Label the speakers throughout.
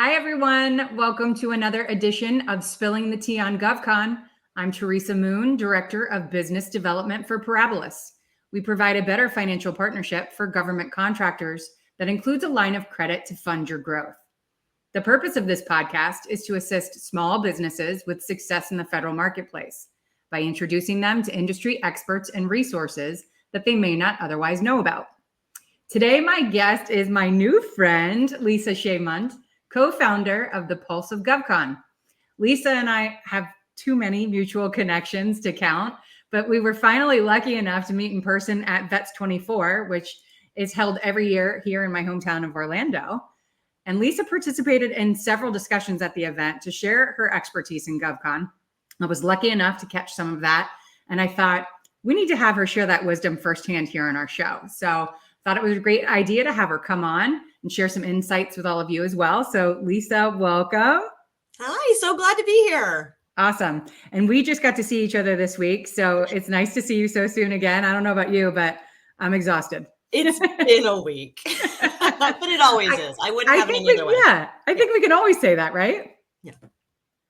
Speaker 1: Hi, everyone. Welcome to another edition of Spilling the Tea on GovCon. I'm Teresa Moon, Director of Business Development for Parabolis. We provide a better financial partnership for government contractors that includes a line of credit to fund your growth. The purpose of this podcast is to assist small businesses with success in the federal marketplace by introducing them to industry experts and resources that they may not otherwise know about. Today, my guest is my new friend, Lisa Mundts, co-founder of the Pulse of GovCon. Lisa and I have too many mutual connections to count, but we were finally lucky enough to meet in person at Vets 24, which is held every year here in my hometown of Orlando. And Lisa participated in several discussions at the event to share her expertise in GovCon. I was lucky enough to catch some of that, and I thought we need to have her share that wisdom firsthand here on our show. So thought it was a great idea to have her come on and share some insights with all of you as well. So Lisa, welcome.
Speaker 2: Hi, so glad to be here.
Speaker 1: Awesome. And we just got to see each other this week. So it's nice to see you so soon again. I don't know about you, but I'm exhausted.
Speaker 2: It's been a week, but it always is. I wouldn't have it any other way.
Speaker 1: Yeah, I think we can always say that, right?
Speaker 2: Yeah.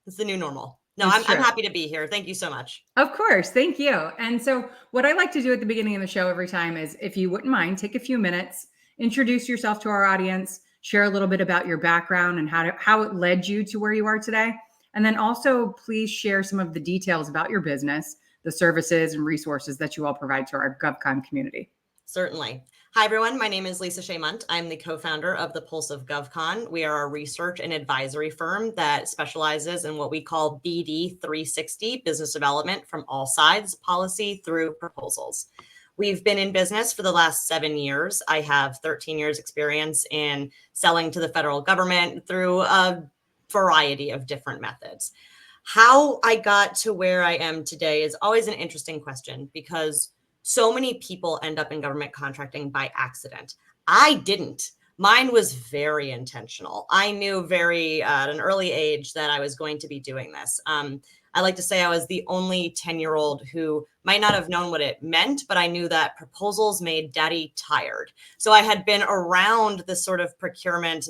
Speaker 2: It's the new normal. No, I'm happy to be here. Thank you so much.
Speaker 1: Of course. Thank you. And so what I like to do at the beginning of the show every time is, if you wouldn't mind, take a few minutes, introduce yourself to our audience, share a little bit about your background and how it led you to where you are today. And then also please share some of the details about your business, the services and resources that you all provide to our GovCon community.
Speaker 2: Certainly. Hi, everyone. My name is Lisa Mundts. I'm the co-founder of the Pulse of GovCon. We are a research and advisory firm that specializes in what we call BD 360, business development from all sides, policy through proposals. We've been in business for the last 7 years. I have 13 years experience in selling to the federal government through a variety of different methods. How I got to where I am today is always an interesting question, because so many people end up in government contracting by accident. I didn't. Mine was very intentional. I knew at an early age that I was going to be doing this. I like to say I was the only 10-year-old who might not have known what it meant, but I knew that proposals made daddy tired. So I had been around this sort of procurement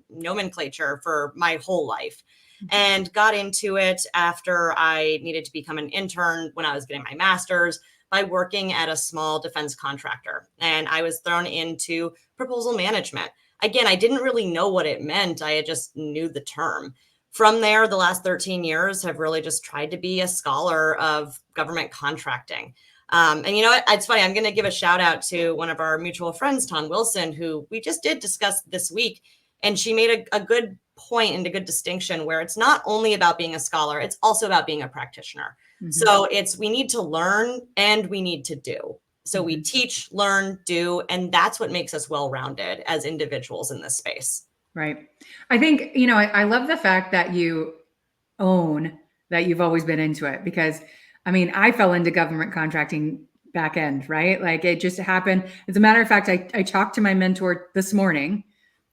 Speaker 2: nomenclature for my whole life, and got into it after I needed to become an intern when I was getting my master's, by working at a small defense contractor. And I was thrown into proposal management. Again, I didn't really know what it meant. I just knew the term. From there, the last 13 years have really just tried to be a scholar of government contracting. And you know what? It's funny. I'm going to give a shout out to one of our mutual friends, Ton Wilson, who we just did discuss this week. And she made a good point and a good distinction where it's not only about being a scholar, it's also about being a practitioner. Mm-hmm. So we need to learn and we need to do. So we teach, learn, do, and that's what makes us well-rounded as individuals in this space.
Speaker 1: Right. I think, I love the fact that you own that you've always been into it, because I fell into government contracting back end, right? Like it just happened. As a matter of fact, I talked to my mentor this morning,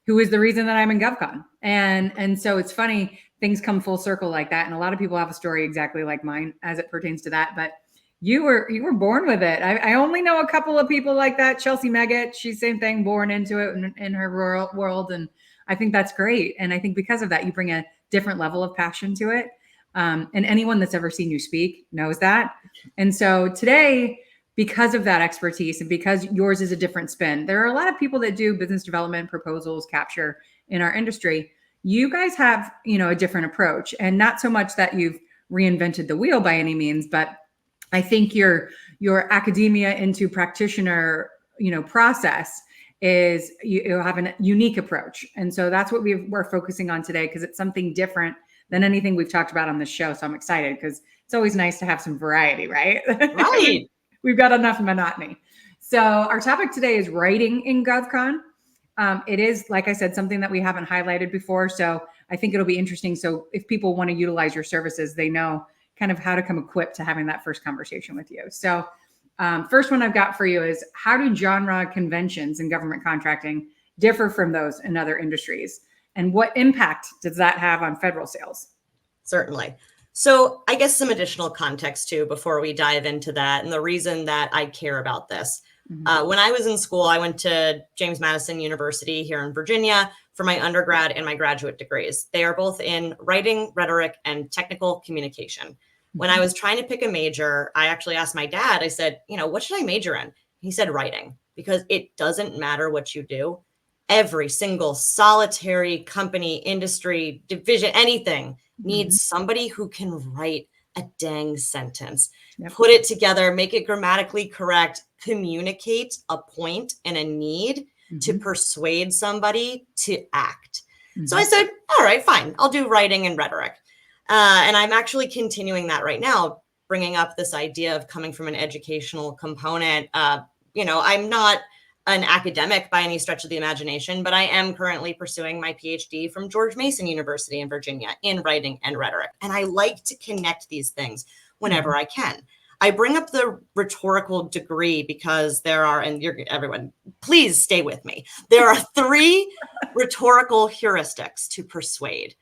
Speaker 1: who is the reason that I'm in GovCon. And so it's funny, things come full circle like that. And a lot of people have a story exactly like mine as it pertains to that. But you were born with it. I only know a couple of people like that. Chelsea Meggett, she's same thing, born into it in her rural world. And I think that's great. And I think because of that, you bring a different level of passion to it. And anyone that's ever seen you speak knows that. And so today, because of that expertise and because yours is a different spin, there are a lot of people that do business development, proposals, capture in our industry. You guys have, a different approach, and not so much that you've reinvented the wheel by any means, but I think your academia into practitioner, process is you have a unique approach. And so that's what we're focusing on today, because it's something different than anything we've talked about on this show. So I'm excited, because it's always nice to have some variety, right?
Speaker 2: Right.
Speaker 1: We've got enough monotony. So our topic today is writing in GovCon. It is, like I said, something that we haven't highlighted before. So I think it'll be interesting. So if people want to utilize your services, they know kind of how to come equipped to having that first conversation with you. So first one I've got for you is, how do genre conventions in government contracting differ from those in other industries? And what impact does that have on federal sales?
Speaker 2: Certainly. So I guess some additional context too, before we dive into that, and the reason that I care about this. When I was in school, I went to James Madison University here in Virginia for my undergrad and my graduate degrees. They are both in writing, rhetoric, and technical communication. When I was trying to pick a major, I actually asked my dad, I said, what should I major in? He said writing, because it doesn't matter what you do. Every single solitary company, industry, division, anything needs somebody who can write a dang sentence, put it together, make it grammatically correct, communicate a point and a need to persuade somebody to act. So I said, all right, fine, I'll do writing and rhetoric. And I'm actually continuing that right now, bringing up this idea of coming from an educational component. I'm not an academic by any stretch of the imagination, but I am currently pursuing my PhD from George Mason University in Virginia in writing and rhetoric. And I like to connect these things whenever I can. I bring up the rhetorical degree because there are, and everyone, please stay with me. There are 3 rhetorical heuristics to persuade.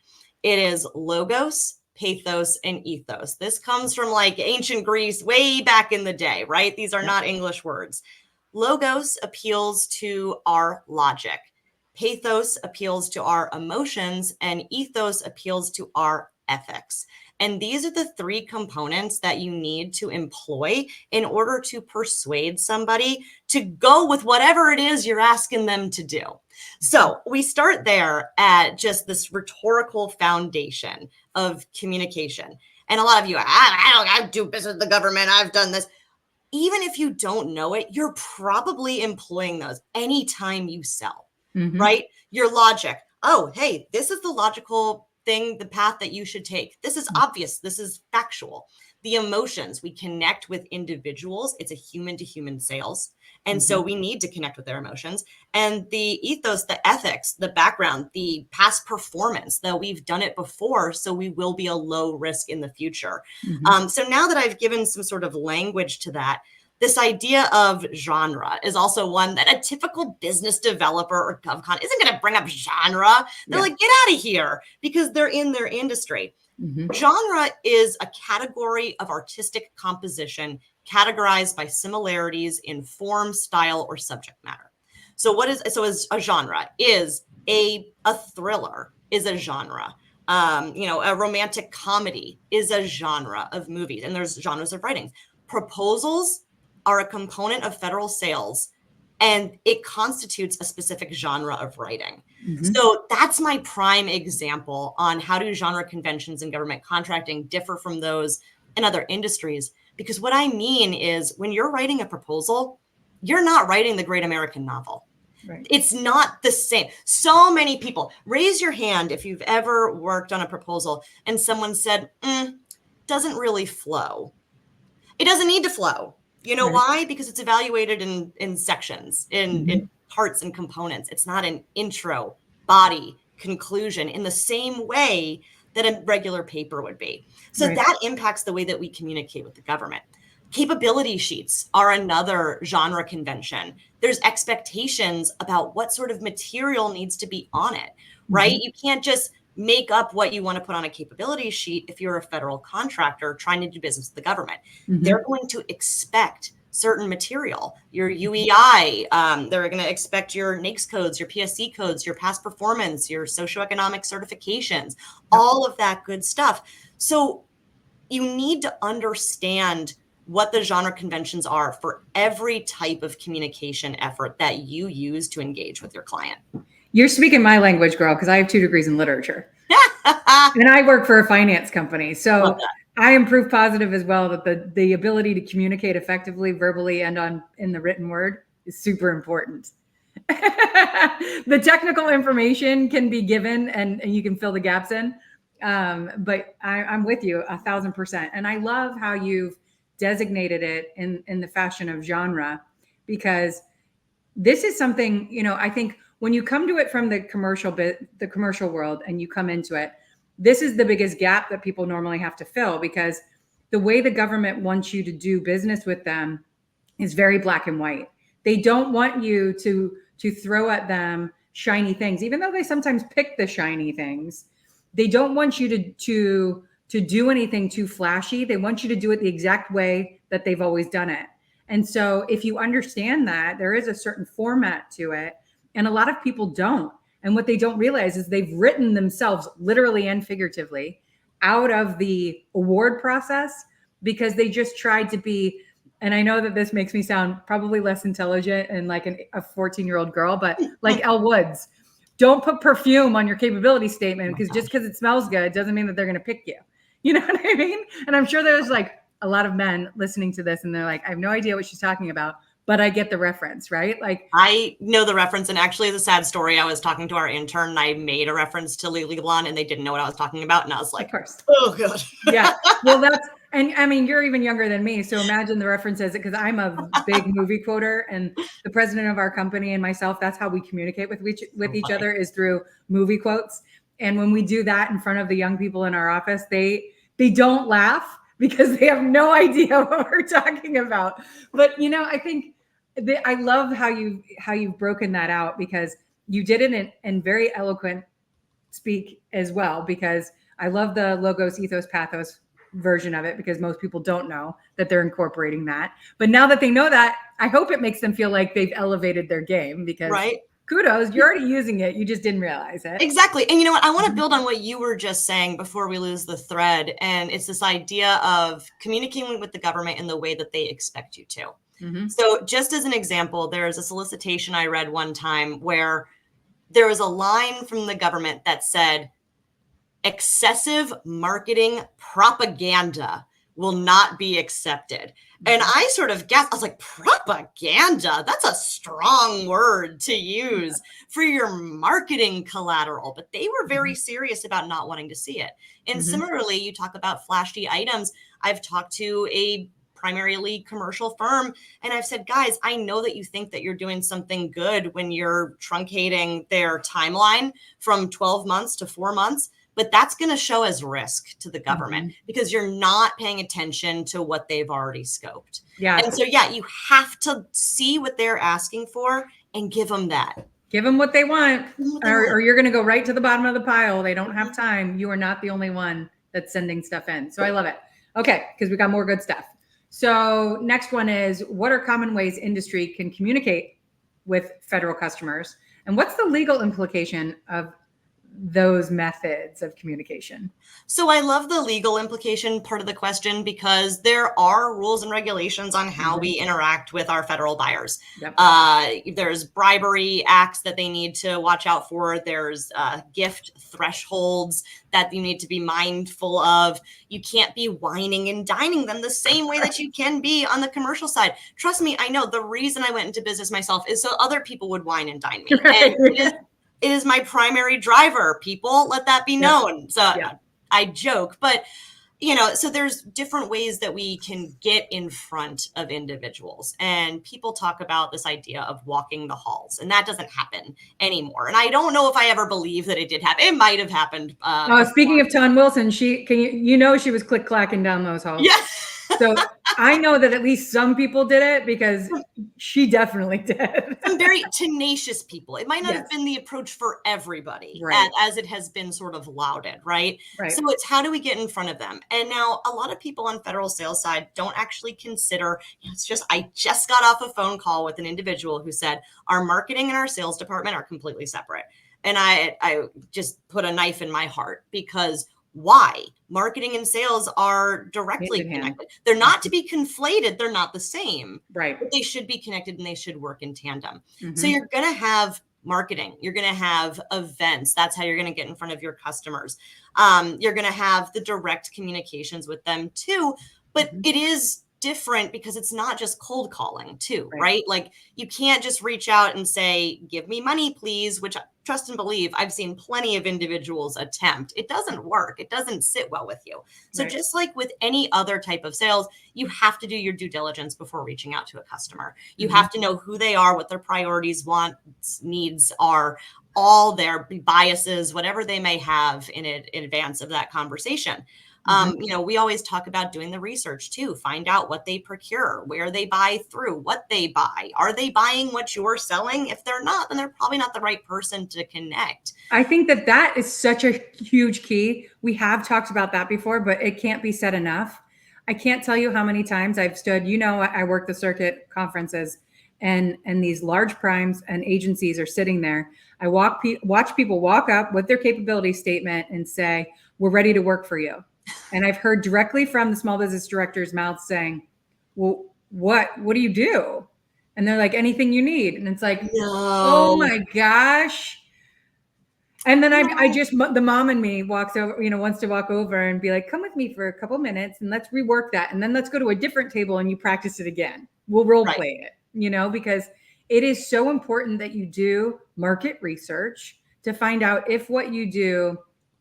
Speaker 2: It is logos, pathos, and ethos. This comes from like ancient Greece way back in the day, right? These are not English words. Logos appeals to our logic. Pathos appeals to our emotions, and ethos appeals to our ethics. And these are the 3 components that you need to employ in order to persuade somebody to go with whatever it is you're asking them to do. So we start there at just this rhetorical foundation of communication. And a lot of you, I do business with the government. I've done this. Even if you don't know it, you're probably employing those anytime you sell, right? Your logic. Oh, hey, this is the logical thing, the path that you should take. This is obvious. This is factual. The emotions, we connect with individuals. It's a human to human sales. And so we need to connect with their emotions. And the ethos, the ethics, the background, the past performance, that we've done it before, so we will be a low risk in the future. So now that I've given some sort of language to that, this idea of genre is also one that a typical business developer or GovCon isn't going to bring up genre. They're like, get out of here, because they're in their industry. Genre is a category of artistic composition categorized by similarities in form, style, or subject matter. So is a genre is a thriller is a genre. A romantic comedy is a genre of movies, and there's genres of writing. Proposals are a component of federal sales, and it constitutes a specific genre of writing. So that's my prime example on how do genre conventions in government contracting differ from those in other industries. Because what I mean is, when you're writing a proposal, you're not writing the great American novel. Right. It's not the same. So many people, raise your hand if you've ever worked on a proposal and someone said, doesn't really flow. It doesn't need to flow. You know why? Because it's evaluated in sections, in parts and components. It's not an intro, body, conclusion in the same way that a regular paper would be. So that impacts the way that we communicate with the government. Capability sheets are another genre convention. There's expectations about what sort of material needs to be on it, right? You can't just make up what you want to put on a capability sheet if you're a federal contractor trying to do business with the government. They're going to expect certain material, your UEI, they're going to expect your NAICS codes, your PSC codes, your past performance, your socioeconomic certifications, all of that good stuff. So you need to understand what the genre conventions are for every type of communication effort that you use to engage with your client.
Speaker 1: You're speaking my language, girl, because I have 2 degrees in literature. And I work for a finance company. So I am proof positive as well that the ability to communicate effectively, verbally, and in the written word is super important. The technical information can be given and you can fill the gaps in. But I'm with you 1,000%. And I love how you've designated it in the fashion of genre, because this is something, I think when you come to it from the commercial world and you come into it, this is the biggest gap that people normally have to fill, because the way the government wants you to do business with them is very black and white. They don't want you to throw at them shiny things, even though they sometimes pick the shiny things. They don't want you to do anything too flashy. They want you to do it the exact way that they've always done it. And so if you understand that there is a certain format to it, and a lot of people don't. And what they don't realize is they've written themselves literally and figuratively out of the award process because they just tried to be, and I know that this makes me sound probably less intelligent and like a 14-year-old girl, but like Elle Woods, don't put perfume on your capability statement because just because it smells good doesn't mean that they're going to pick you. You know what I mean? And I'm sure there's like a lot of men listening to this and they're like, I have no idea what she's talking about, but I get the reference, right? Like,
Speaker 2: I know the reference. And actually, the sad story, I was talking to our intern and I made a reference to Legally Blonde and they didn't know what I was talking about. And I was like,
Speaker 1: of course.
Speaker 2: oh, God.
Speaker 1: Yeah. Well, and I mean, you're even younger than me. So imagine the references because I'm a big movie quoter and the president of our company and myself, that's how we communicate with each other is through movie quotes. And when we do that in front of the young people in our office, they don't laugh because they have no idea what we're talking about. But, I think I love how you've broken that out because you did it in very eloquent speak as well, because I love the logos, ethos, pathos version of it because most people don't know that they're incorporating that. But now that they know that, I hope it makes them feel like they've elevated their game because kudos, you're already using it. You just didn't realize it.
Speaker 2: Exactly. And you know what? I want to build on what you were just saying before we lose the thread. And it's this idea of communicating with the government in the way that they expect you to. So just as an example, there's a solicitation I read one time where there was a line from the government that said, excessive marketing propaganda will not be accepted. And I sort of guessed, I was like, propaganda? That's a strong word to use for your marketing collateral. But they were very serious about not wanting to see it. And similarly, you talk about flashy items. I've talked to a primarily commercial firm. And I've said, guys, I know that you think that you're doing something good when you're truncating their timeline from 12 months to 4 months. But that's going to show as risk to the government because you're not paying attention to what they've already scoped.
Speaker 1: Yeah.
Speaker 2: And so, you have to see what they're asking for and give them that.
Speaker 1: Give them what they want, or you're going to go right to the bottom of the pile. They don't have time. You are not the only one that's sending stuff in. So I love it. Okay, because we got more good stuff. So next one is, what are common ways industry can communicate with federal customers? And what's the legal implication of those methods of communication?
Speaker 2: So I love the legal implication part of the question because there are rules and regulations on how we interact with our federal buyers. There's bribery acts that they need to watch out for. There's gift thresholds that you need to be mindful of. You can't be wining and dining them the same way that you can be on the commercial side. Trust me, I know the reason I went into business myself is so other people would wine and dine me. And it is my primary driver, people. Let that be known. So I joke, but so there's different ways that we can get in front of individuals. And people talk about this idea of walking the halls, and that doesn't happen anymore. And I don't know if I ever believe that it did happen. It might have happened.
Speaker 1: Speaking of Ton Wilson, she was click-clacking down those halls.
Speaker 2: Yeah.
Speaker 1: So I know that at least some people did it because she definitely did.
Speaker 2: Some very tenacious people. It might not have been the approach for everybody, as it has been sort of lauded, right? So it's how do we get in front of them? And now a lot of people on federal sales side don't actually consider, I just got off a phone call with an individual who said, our marketing and our sales department are completely separate. And I just put a knife in my heart because why? Marketing and sales are directly connected. They're not to be conflated. They're not the same.
Speaker 1: Right.
Speaker 2: But they should be connected and they should work in tandem. So you're going to have marketing. You're going to have events. That's how you're going to get in front of your customers. You're going to have the direct communications with them too. But it is different because it's not just cold calling too, right? Like you can't just reach out and say, give me money, please, which trust and believe, I've seen plenty of individuals attempt. It doesn't work. It doesn't sit well with you. So just like with any other type of sales, you have to do your due diligence before reaching out to a customer. You have to know who they are, what their priorities, wants, needs are, all their biases, whatever they may have in advance of that conversation. We always talk about doing the research too, find out what they procure, where they buy through, what they buy. Are they buying what you're selling? If they're not, then they're probably not the right person to connect.
Speaker 1: I think that is such a huge key. We have talked about that before, but it can't be said enough. I can't tell you how many times I've stood, I work the circuit conferences, and these large primes and agencies are sitting there. I watch people walk up with their capability statement and say, "We're ready to work for you." And I've heard directly from the small business director's mouth saying, "Well, what do you do?" And they're like, "Anything you need." And it's like, "Oh
Speaker 2: No.
Speaker 1: my gosh." And then I
Speaker 2: No.
Speaker 1: just, the mom in me walks over, wants to walk over and be like, "Come with me for a couple minutes and let's rework that. And then let's go to a different table and you practice it again. We'll role
Speaker 2: Right.
Speaker 1: play it, because it is so important that you do market research to find out if what you do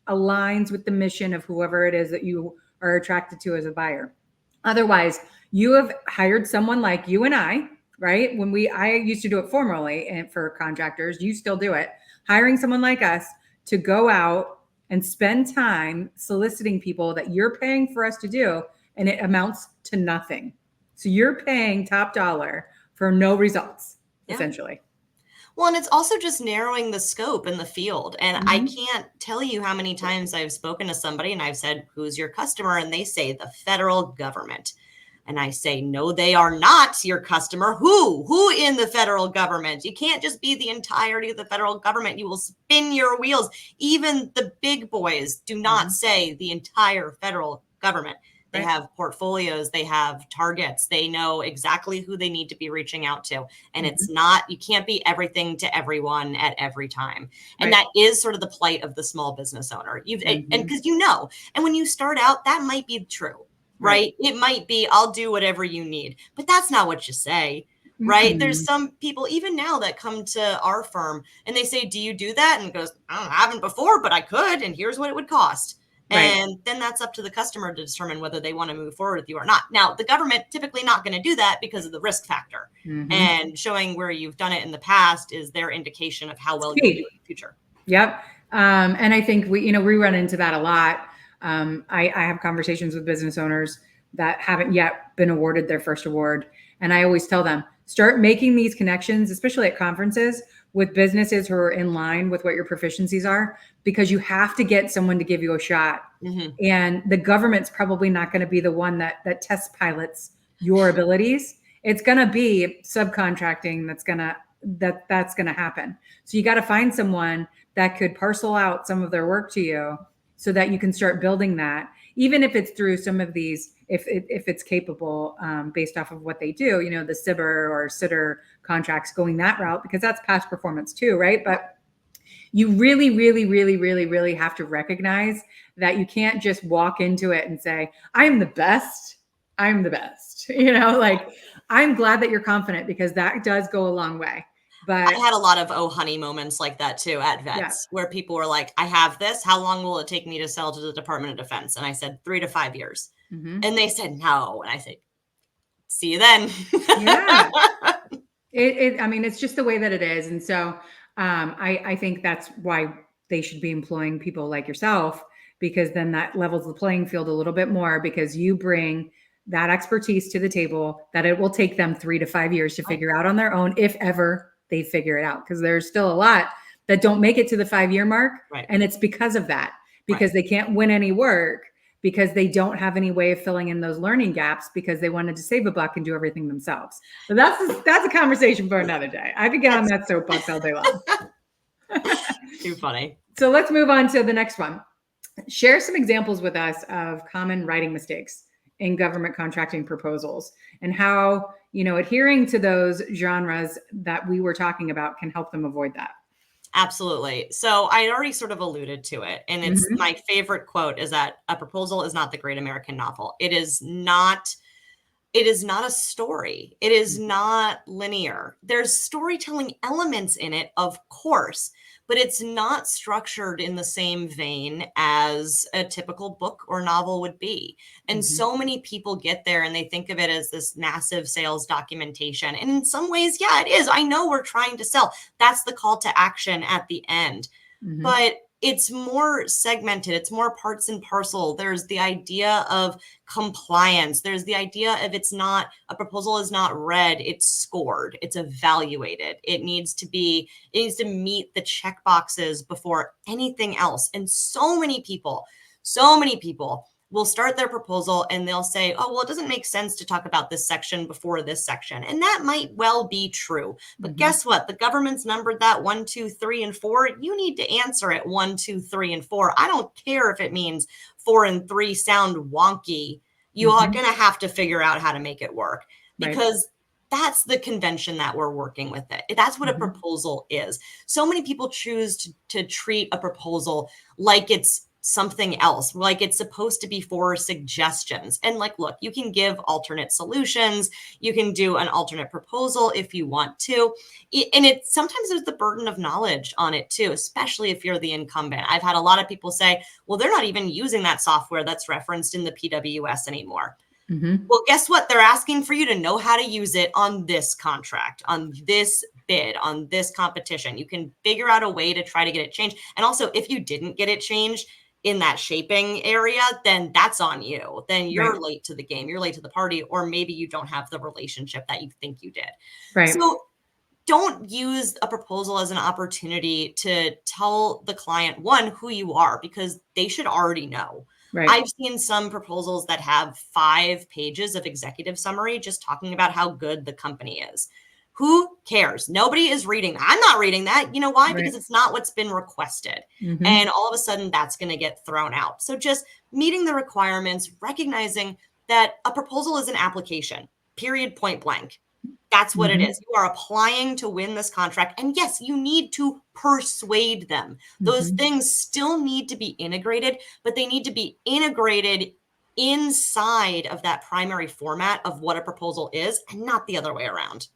Speaker 1: aligns with the mission of whoever it is that you are attracted to as a buyer. Otherwise, you have hired someone like you and I, right? I used to do it formerly and for contractors, you still do it, hiring someone like us to go out and spend time soliciting people that you're paying for us to do, and it amounts to nothing. So you're paying top dollar for no results, essentially.
Speaker 2: Well, and it's also just narrowing the scope in the field. And I
Speaker 1: Mhm.
Speaker 2: can't tell you how many times I've spoken to somebody and I've said, "Who's your customer?" And they say, "The federal government." And I say, "No, they are not your customer." Who in the federal government? You can't just be the entirety of the federal government. You will spin your wheels. Even the big boys do not
Speaker 1: Mhm.
Speaker 2: say the entire federal government. They
Speaker 1: Right.
Speaker 2: have portfolios, they have targets, they know exactly who they need to be reaching out to. And it's
Speaker 1: Mhm.
Speaker 2: not, you can't be everything to everyone at every time. And
Speaker 1: Right.
Speaker 2: that is sort of the plight of the small business owner. And
Speaker 1: Mhm.
Speaker 2: because and when you start out, that might be true,
Speaker 1: Right.
Speaker 2: right? It might be, "I'll do whatever you need," but that's not what you say. Right. There's
Speaker 1: Mm-mm.
Speaker 2: some people even now that come to our firm and they say, "Do you do that?" And it goes, "I haven't before, but I could. And here's what it would cost."
Speaker 1: Right.
Speaker 2: And then that's up to the customer to determine whether they want to move forward with you or not. Now, the government typically not going to do that because of the risk factor.
Speaker 1: Mhm.
Speaker 2: And showing where you've done it in the past is their indication of how well you'll do
Speaker 1: Speed.
Speaker 2: in the future.
Speaker 1: Yep. And I think we run into that a lot. I have conversations with business owners that haven't yet been awarded their first award. And I always tell them, start making these connections, especially at conferences with businesses who are in line with what your proficiencies are, because you have to get someone to give you a shot.
Speaker 2: Mhm.
Speaker 1: And the government's probably not going to be the one that test pilots your abilities. It's going to be subcontracting that's going to happen. So you got to find someone that could parcel out some of their work to you so that you can start building that, even if it's through some of these, if it's capable, based off of what they do, the CIBR or sitter contracts, going that route, because that's past performance too, right? But you really, really, really, really, really have to recognize that you can't just walk into it and say, "I'm the best. I'm the best." Like, I'm glad that you're confident, because that does go a long way. But
Speaker 2: I had a lot of "oh, honey" moments like that too at
Speaker 1: yeah.
Speaker 2: vets, where people were like, "I have this. How long will it take me to sell to the Department of Defense?" And I said, 3 to 5 years.
Speaker 1: Hmm.
Speaker 2: And they said, "No." And I said, "See you then."
Speaker 1: Yeah. I mean, it's just the way that it is. And so I think that's why they should be employing people like yourself, because then that levels the playing field a little bit more, because you bring that expertise to the table that it will take them 3 to 5 years to
Speaker 2: Right,
Speaker 1: figure out on their own, if ever they figure it out. Because there's still a lot that don't make it to the 5 year mark.
Speaker 2: right,
Speaker 1: And it's because of that,
Speaker 2: right.
Speaker 1: because they can't win any work, because they don't have any way of filling in those learning gaps, because they wanted to save a buck and do everything themselves. But that's a conversation for another day. I could get on
Speaker 2: That's
Speaker 1: that soapbox all day long.
Speaker 2: too funny.
Speaker 1: So let's move on to the next one. Share some examples with us of common writing mistakes in government contracting proposals, and how, adhering to those genres that we were talking about can help them avoid that.
Speaker 2: Absolutely. So I already sort of alluded to it. And it's
Speaker 1: Mhm.
Speaker 2: my favorite quote is that a proposal is not the great American novel. It is not a story. It is not linear. There's storytelling elements in it, of course, but it's not structured in the same vein as a typical book or novel would be. And
Speaker 1: Mhm.
Speaker 2: so many people get there and they think of it as this massive sales documentation. And in some ways, yeah, it is. I know we're trying to sell. That's the call to action at the end.
Speaker 1: Mhm.
Speaker 2: But it's more segmented, it's more parts and parcel. There's the idea of compliance. There's the idea of it's not a proposal is not read, it's scored, it's evaluated. It needs to meet the check boxes before anything else. And so many people will start their proposal and they'll say, oh, well, it doesn't make sense to talk about this section before this section. And that might well be true. But guess what? The government's numbered that 1, 2, 3, and 4. You need to answer it 1, 2, 3, and 4. I don't care if it means 4 and 3 sound wonky. You are going to have to figure out how to make it work, because that's the convention that we're working with it. That's what a proposal is. So many people choose to treat a proposal like it's something else, like it's supposed to be for suggestions. And like, look, you can give alternate solutions. You can do an alternate proposal if you want to. And it sometimes there's the burden of knowledge on it too, especially if you're the incumbent. I've had a lot of people say, well, they're not even using that software that's referenced in the PWS anymore. Well, guess what? They're asking for you to know how to use it on this contract, on this bid, on this competition. You can figure out a way to try to get it changed. And also, if you didn't get it changed in that shaping area, then that's on you. Then you're late to the game. You're late to the party, or maybe you don't have the relationship that you think you did. So don't use a proposal as an opportunity to tell the client, one, who you are, because they should already know. I've seen some proposals that have 5 pages of executive summary just talking about how good the company is. Who cares? Nobody is reading. I'm not reading that. You know why? Because it's not what's been requested. And all of a sudden that's going to get thrown out. So just meeting the requirements, recognizing that a proposal is an application, period, point blank. That's what it is. You are applying to win this contract. And yes, you need to persuade them. Those things still need to be integrated, but they need to be integrated inside of that primary format of what a proposal is, and not the other way around.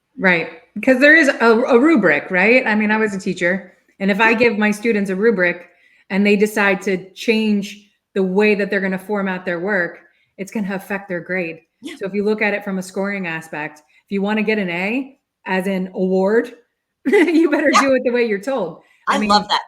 Speaker 1: Because there is a rubric, right? I mean, I was a teacher, and if I give my students a rubric and they decide to change the way that they're going to format their work, it's going to affect their grade. So if you look at it from a scoring aspect, if you want to get an A as an award, you better do it the way you're told.
Speaker 2: I mean, love that.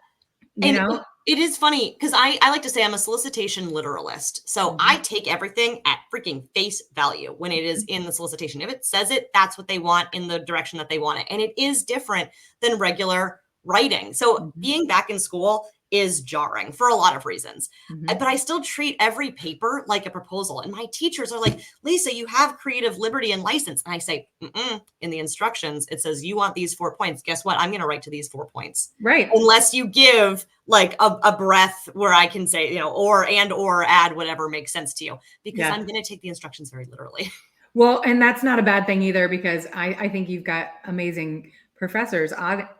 Speaker 1: You know,
Speaker 2: it is funny because I like to say I'm a solicitation literalist. So I take everything at freaking face value when it is in the solicitation. If it says it, that's what they want in the direction that they want it. And it is different than regular writing. So being back in school is jarring for a lot of reasons, but I still treat every paper like a proposal. And my teachers are like, Lisa, you have creative liberty and license. And I say, in the instructions, it says you want these 4 points. Guess what? I'm going to write to these 4 points. Unless you give like a breath where I can say, you know, or add whatever makes sense to you, because I'm going to take the instructions very literally.
Speaker 1: Well, and that's not a bad thing either, because I think you've got amazing professors,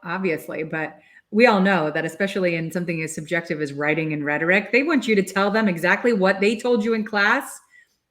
Speaker 1: obviously, but we all know that especially in something as subjective as writing and rhetoric, they want you to tell them exactly what they told you in class,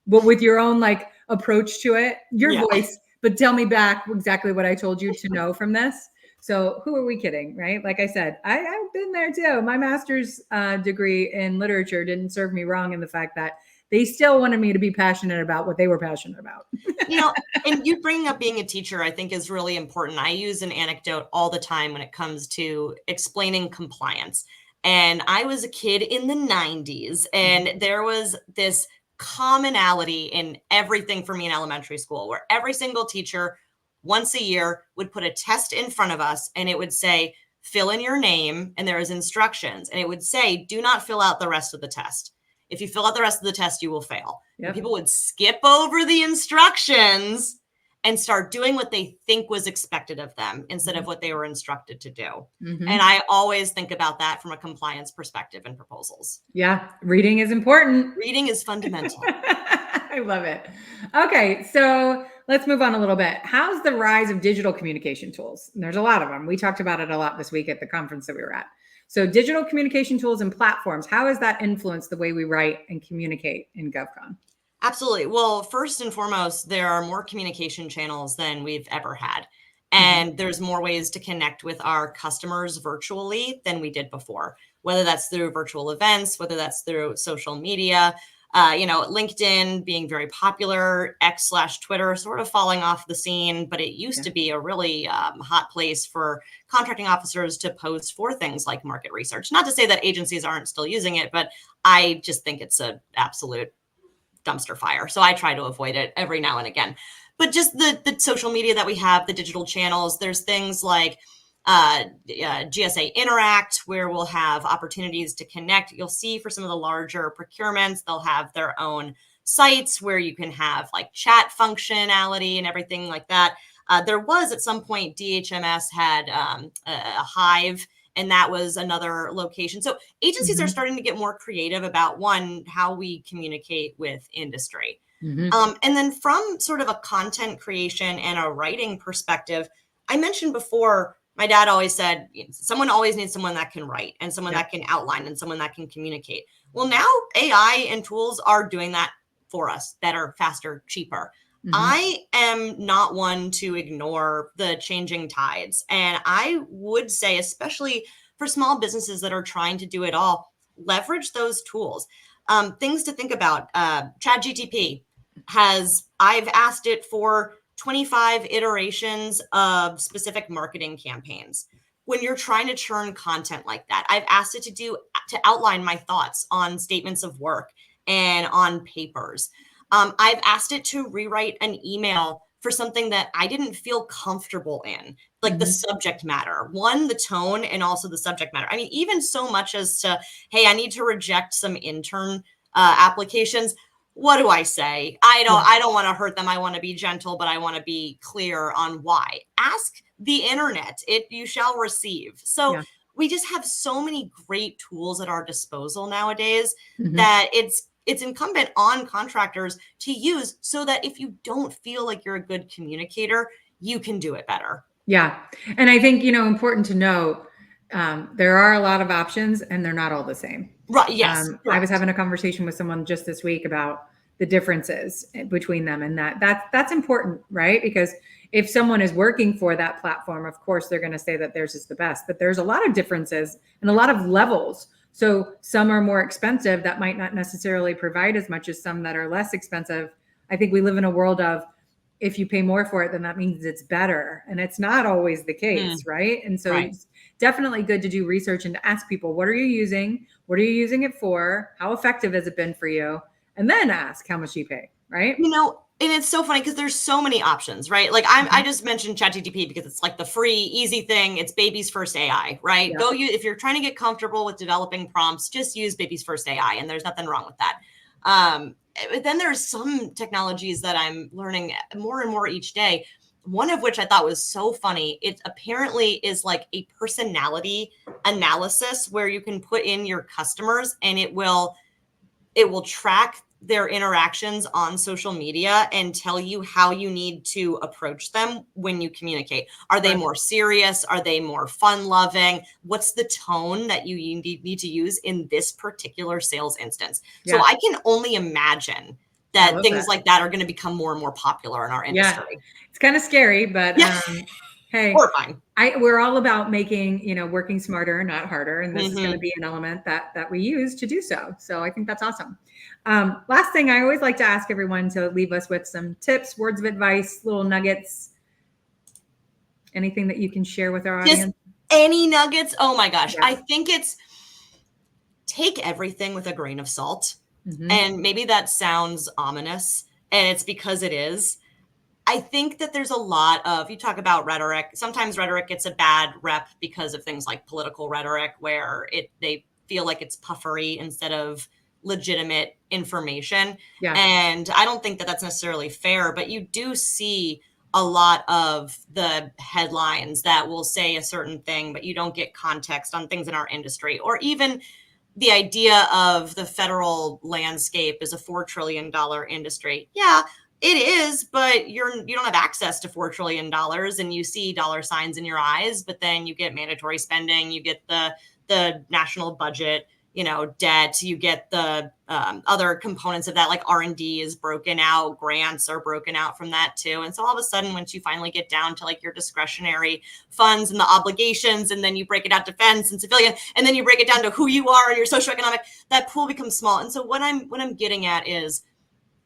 Speaker 1: but with your own like approach to it, your voice, but tell me back exactly what I told you to know from this. So who are we kidding, right? Like I said, I've been there too. My master's degree in literature didn't serve me wrong in the fact that they still wanted me to be passionate about what they were passionate about.
Speaker 2: You know, and you bringing up being a teacher, I think is really important. I use an anecdote all the time when it comes to explaining compliance. And I was a kid in the 90s, and there was this commonality in everything for me in elementary school, where every single teacher once a year would put a test in front of us, and it would say, fill in your name, and there is instructions. And it would say, do not fill out the rest of the test. If you fill out the rest of the test, you will fail. People would skip over the instructions and start doing what they think was expected of them instead of what they were instructed to do. And I always think about that from a compliance perspective in proposals.
Speaker 1: Yeah, reading is important.
Speaker 2: Reading is fundamental.
Speaker 1: I love it. Okay, so let's move on a little bit. How's the rise of digital communication tools? And there's a lot of them. We talked about it a lot this week at the conference that we were at. So digital communication tools and platforms, how has that influenced the way we write and communicate in GovCon?
Speaker 2: Absolutely. Well, first and foremost, there are more communication channels than we've ever had. And there's more ways to connect with our customers virtually than we did before, whether that's through virtual events, whether that's through social media, LinkedIn being very popular, X/Twitter sort of falling off the scene, but it used to be a really hot place for contracting officers to post for things like market research. Not to say that agencies aren't still using it, but I just think it's an absolute dumpster fire. So I try to avoid it every now and again. But just the social media that we have, the digital channels, there's things like GSA Interact, where we'll have opportunities to connect. You'll see for some of the larger procurements, they'll have their own sites where you can have like chat functionality and everything like that. There was at some point DHMS had a Hive, and that was another location. So agencies are starting to get more creative about, one, how we communicate with industry. And then from sort of a content creation and a writing perspective, I mentioned before, my dad always said, someone always needs someone that can write and someone that can outline and someone that can communicate. Well, now AI and tools are doing that for us, better, faster, cheaper. I am not one to ignore the changing tides. And I would say, especially for small businesses that are trying to do it all, leverage those tools. Things to think about. ChatGPT I've asked it for 25 iterations of specific marketing campaigns. When you're trying to churn content like that, I've asked it to outline my thoughts on statements of work and on papers. I've asked it to rewrite an email for something that I didn't feel comfortable in, like the subject matter, one, the tone, and also the subject matter. I mean, even so much as to, hey, I need to reject some intern applications. What do I say? I don't want to hurt them. I want to be gentle, but I want to be clear on why. Ask the internet. You shall receive. So we just have so many great tools at our disposal nowadays that it's incumbent on contractors to use, so that if you don't feel like you're a good communicator, you can do it better.
Speaker 1: Yeah. And I think, important to note, there are a lot of options and they're not all the same.
Speaker 2: Right. Yes.
Speaker 1: I was having a conversation with someone just this week about the differences between them, and that's important, right? Because if someone is working for that platform, of course, they're going to say that theirs is the best, but there's a lot of differences and a lot of levels. So some are more expensive that might not necessarily provide as much as some that are less expensive. I think we live in a world of, if you pay more for it, then that means it's better. And it's not always the case, right? And so it's definitely good to do research and to ask people, what are you using? What are you using it for? How effective has it been for you? And then ask how much you pay, right?
Speaker 2: And it's so funny because there's so many options, right? Like I just mentioned ChatGPT because it's like the free, easy thing. It's baby's first AI, right?
Speaker 1: Yeah.
Speaker 2: If you're trying to get comfortable with developing prompts, just use baby's first AI, and there's nothing wrong with that. But then there's some technologies that I'm learning more and more each day. One of which I thought was so funny. It apparently is like a personality analysis where you can put in your customers and it will track their interactions on social media and tell you how you need to approach them when you communicate. Are they more serious? Are they more fun loving? What's the tone that you need to use in this particular sales instance? So I can only imagine that things like that are going to become more and more popular in our industry.
Speaker 1: Yeah. It's kind of scary, but hey,
Speaker 2: horrifying.
Speaker 1: We're all about making, working smarter, not harder. And this is going to be an element that we use to do so. So I think that's awesome. Last thing, I always like to ask everyone to leave us with some tips, words of advice, little nuggets, anything that you can share with our audience.
Speaker 2: Just any nuggets. Oh my gosh. I think it's take everything with a grain of salt. And maybe that sounds ominous, and it's because it is. I think that there's a lot of, you talk about rhetoric. Sometimes rhetoric gets a bad rep because of things like political rhetoric, where they feel like it's puffery instead of legitimate information. And I don't think that that's necessarily fair, but you do see a lot of the headlines that will say a certain thing, but you don't get context on things in our industry, or even the idea of the federal landscape is a $4 trillion industry. Yeah, it is, but you don't have access to $4 trillion, and you see dollar signs in your eyes, but then you get mandatory spending, you get the national budget, debt, you get the other components of that, like R&D is broken out, grants are broken out from that too. And so all of a sudden, once you finally get down to like your discretionary funds and the obligations, and then you break it out defense and civilian, and then you break it down to who you are and your socioeconomic, that pool becomes small. And so what I'm getting at is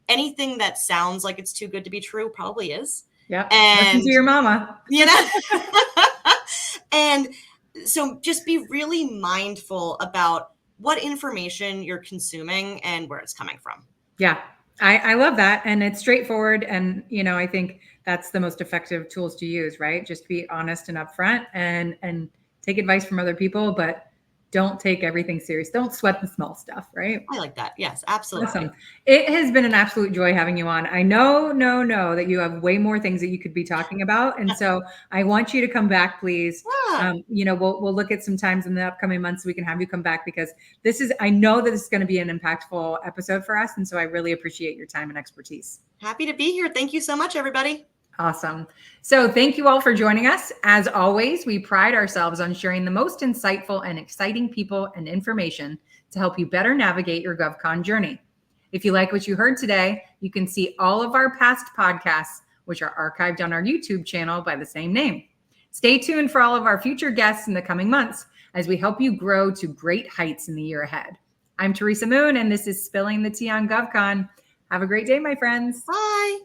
Speaker 2: anything that sounds like it's too good to be true probably is.
Speaker 1: Yeah. And listen to your mama.
Speaker 2: And so just be really mindful about what information you're consuming and where it's coming from.
Speaker 1: Yeah. I love that. And it's straightforward. And, I think that's the most effective tools to use, right? Just be honest and upfront and take advice from other people, but don't take everything serious. Don't sweat the small stuff, right?
Speaker 2: I like that. Yes, absolutely.
Speaker 1: Awesome. It has been an absolute joy having you on. I know that you have way more things that you could be talking about. And so I want you to come back, please.
Speaker 2: Yeah.
Speaker 1: We'll look at some times in the upcoming months so we can have you come back, because I know that this is going to be an impactful episode for us. And so I really appreciate your time and expertise.
Speaker 2: Happy to be here. Thank you so much, everybody.
Speaker 1: Awesome. So thank you all for joining us. As always, we pride ourselves on sharing the most insightful and exciting people and information to help you better navigate your GovCon journey. If you like what you heard today, you can see all of our past podcasts, which are archived on our YouTube channel by the same name. Stay tuned for all of our future guests in the coming months as we help you grow to great heights in the year ahead. I'm Teresa Moon, and this is Spilling the Tea on GovCon. Have a great day, my friends.
Speaker 2: Bye.